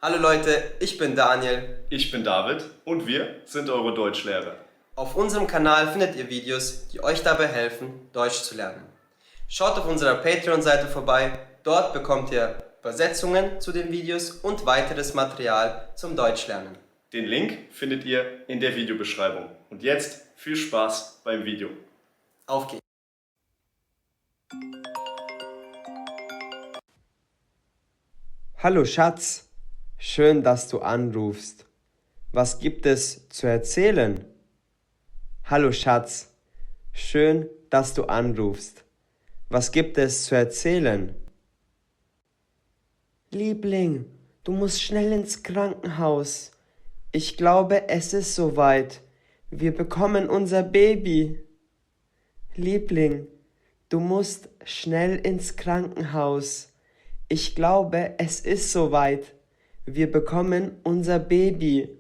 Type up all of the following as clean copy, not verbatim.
Hallo Leute, ich bin Daniel. Ich bin David und wir sind eure Deutschlehrer. Auf unserem Kanal findet ihr Videos, die euch dabei helfen, Deutsch zu lernen. Schaut auf unserer Patreon-Seite vorbei, dort bekommt ihr Übersetzungen zu den Videos und weiteres Material zum Deutschlernen. Den Link findet ihr in der Videobeschreibung. Und jetzt viel Spaß beim Video. Auf geht's! Hallo Schatz, schön, dass du anrufst. Was gibt es zu erzählen? Hallo Schatz, schön, dass du anrufst. Was gibt es zu erzählen? Liebling, du musst schnell ins Krankenhaus. Ich glaube, es ist soweit. Wir bekommen unser Baby. Liebling, du musst schnell ins Krankenhaus. Ich glaube, es ist soweit. Wir bekommen unser Baby.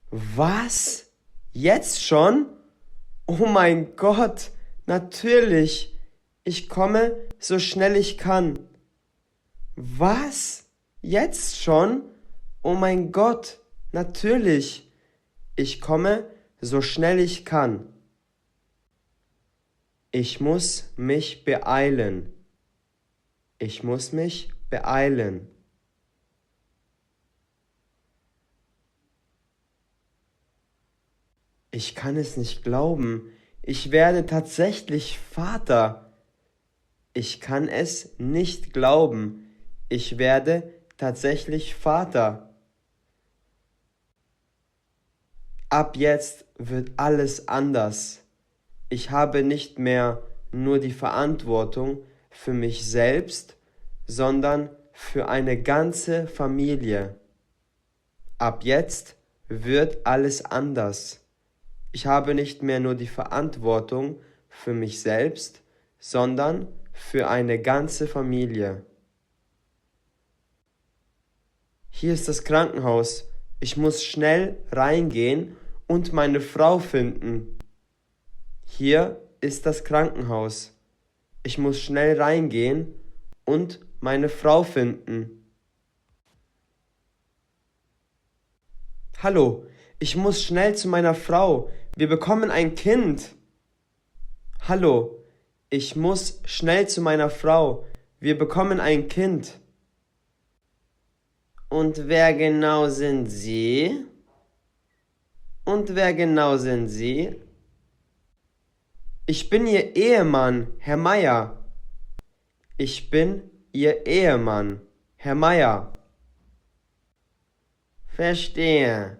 Was? Jetzt schon? Oh mein Gott, natürlich. Ich komme so schnell ich kann. Was? Jetzt schon? Oh mein Gott, natürlich. Ich komme so schnell ich kann. Ich muss mich beeilen. Ich muss mich beeilen. Ich kann es nicht glauben. Ich werde tatsächlich Vater. Ich kann es nicht glauben. Ich werde tatsächlich Vater. Ab jetzt wird alles anders. Ich habe nicht mehr nur die Verantwortung für mich selbst, sondern für eine ganze Familie. Ab jetzt wird alles anders. Ich habe nicht mehr nur die Verantwortung für mich selbst, sondern für eine ganze Familie. Hier ist das Krankenhaus. Ich muss schnell reingehen und meine Frau finden. Hier ist das Krankenhaus. Ich muss schnell reingehen und meine Frau finden. Hallo, ich muss schnell zu meiner Frau. Wir bekommen ein Kind. Hallo, ich muss schnell zu meiner Frau. Wir bekommen ein Kind. Und wer genau sind Sie? Und wer genau sind Sie? Ich bin Ihr Ehemann, Herr Meier. Ich bin Ihr Ehemann, Herr Meier. Verstehe.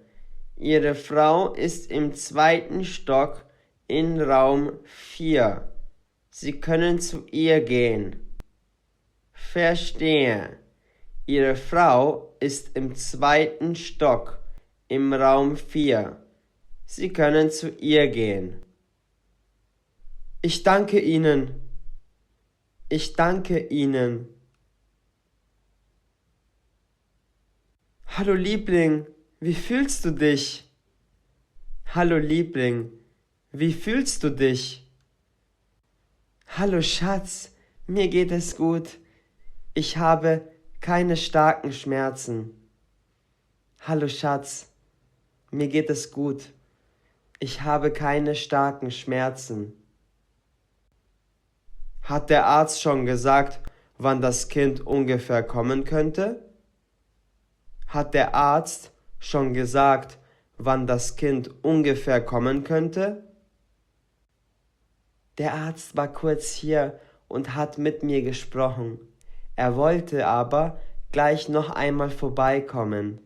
Ihre Frau ist im 2. Stock in Raum 4. Sie können zu ihr gehen. Verstehe. Ihre Frau ist im 2. Stock im Raum 4. Sie können zu ihr gehen. Ich danke Ihnen. Ich danke Ihnen. Hallo Liebling, wie fühlst du dich? Hallo Liebling, wie fühlst du dich? Hallo Schatz, mir geht es gut. Ich habe keine starken Schmerzen. Hallo Schatz, mir geht es gut. Ich habe keine starken Schmerzen. Hat der Arzt schon gesagt, wann das Kind ungefähr kommen könnte? Hat der Arzt schon gesagt, wann das Kind ungefähr kommen könnte? Der Arzt war kurz hier und hat mit mir gesprochen. Er wollte aber gleich noch einmal vorbeikommen.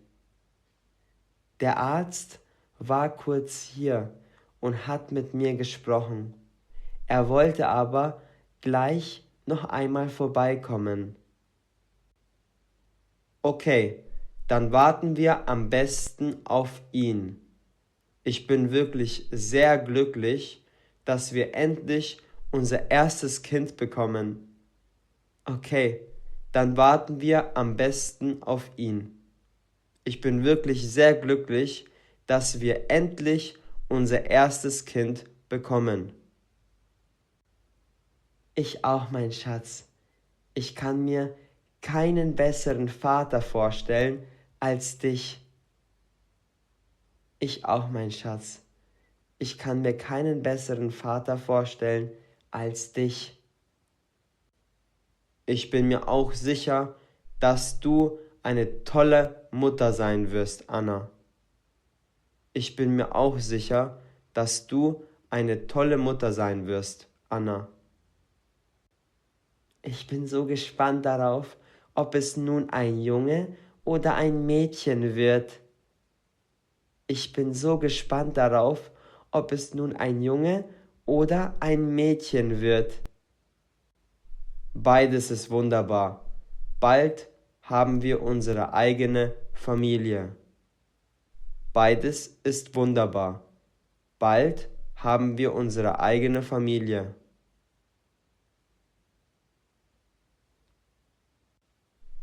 Der Arzt war kurz hier und hat mit mir gesprochen. Er wollte aber gleich noch einmal vorbeikommen. Okay, dann warten wir am besten auf ihn. Ich bin wirklich sehr glücklich, dass wir endlich unser erstes Kind bekommen. Okay, dann warten wir am besten auf ihn. Ich bin wirklich sehr glücklich, dass wir endlich unser erstes Kind bekommen. Ich auch, mein Schatz. Ich kann mir keinen besseren Vater vorstellen als dich. Ich auch, mein Schatz. Ich kann mir keinen besseren Vater vorstellen als dich. Ich bin mir auch sicher, dass du eine tolle Mutter sein wirst, Anna. Ich bin mir auch sicher, dass du eine tolle Mutter sein wirst, Anna. Ich bin so gespannt darauf, ob es nun ein Junge oder ein Mädchen wird. Ich bin so gespannt darauf, ob es nun ein Junge oder ein Mädchen wird. Beides ist wunderbar. Bald haben wir unsere eigene Familie. Beides ist wunderbar. Bald haben wir unsere eigene Familie.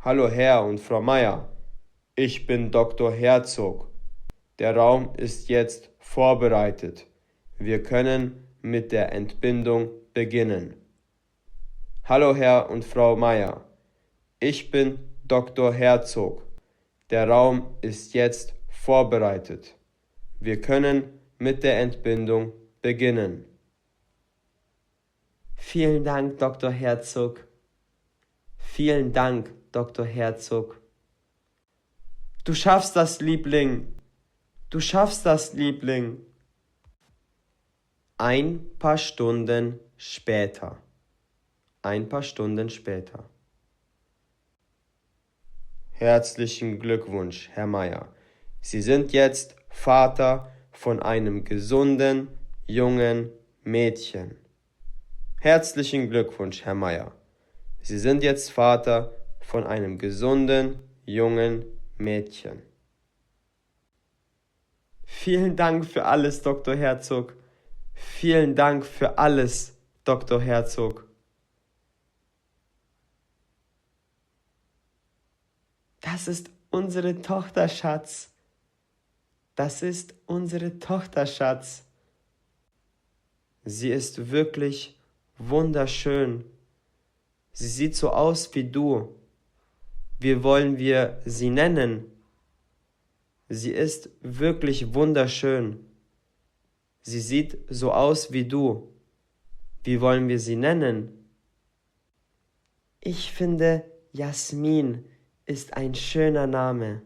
Hallo Herr und Frau Meier, ich bin Dr. Herzog. Der Raum ist jetzt vorbereitet. Wir können mit der Entbindung beginnen. Hallo Herr und Frau Meier, ich bin Dr. Herzog. Der Raum ist jetzt vorbereitet. Wir können mit der Entbindung beginnen. Vielen Dank, Dr. Herzog. Vielen Dank, Dr. Herzog. Du schaffst das, Liebling. Du schaffst das, Liebling. Ein paar Stunden später. Ein paar Stunden später. Herzlichen Glückwunsch, Herr Meier. Sie sind jetzt Vater von einem gesunden, jungen Mädchen. Herzlichen Glückwunsch, Herr Meier. Sie sind jetzt Vater von einem gesunden, jungen Mädchen. Vielen Dank für alles, Dr. Herzog. Vielen Dank für alles, Dr. Herzog. Das ist unsere Tochter, Schatz. Das ist unsere Tochter, Schatz. Sie ist wirklich wunderschön. Sie sieht so aus wie du. Wie wollen wir sie nennen? Sie ist wirklich wunderschön. Sie sieht so aus wie du. Wie wollen wir sie nennen? Ich finde, Jasmin ist ein schöner Name.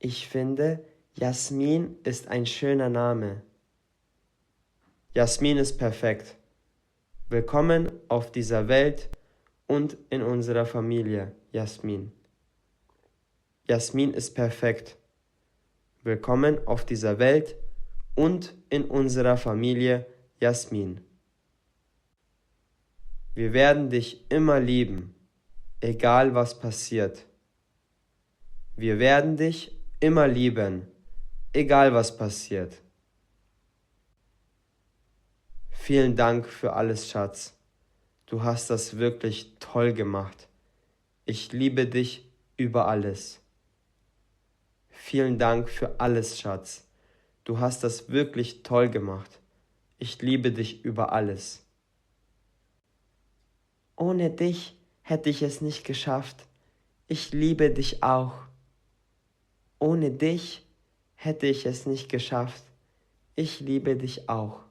Ich finde, Jasmin ist ein schöner Name. Jasmin ist perfekt. Willkommen auf dieser Welt und in unserer Familie, Jasmin. Jasmin ist perfekt. Willkommen auf dieser Welt und in unserer Familie, Jasmin. Wir werden dich immer lieben, egal was passiert. Wir werden dich immer lieben, egal was passiert. Vielen Dank für alles, Schatz. Du hast das wirklich toll gemacht. Ich liebe dich über alles. Vielen Dank für alles, Schatz. Du hast das wirklich toll gemacht. Ich liebe dich über alles. Ohne dich hätte ich es nicht geschafft. Ich liebe dich auch. Ohne dich hätte ich es nicht geschafft. Ich liebe dich auch.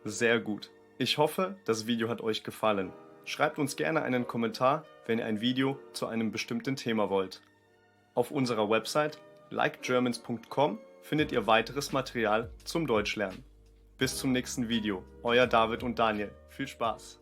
Sehr gut. Ich hoffe, das Video hat euch gefallen. Schreibt uns gerne einen Kommentar, wenn ihr ein Video zu einem bestimmten Thema wollt. Auf unserer Website likegermans.com findet ihr weiteres Material zum Deutschlernen. Bis zum nächsten Video. Euer David und Daniel. Viel Spaß!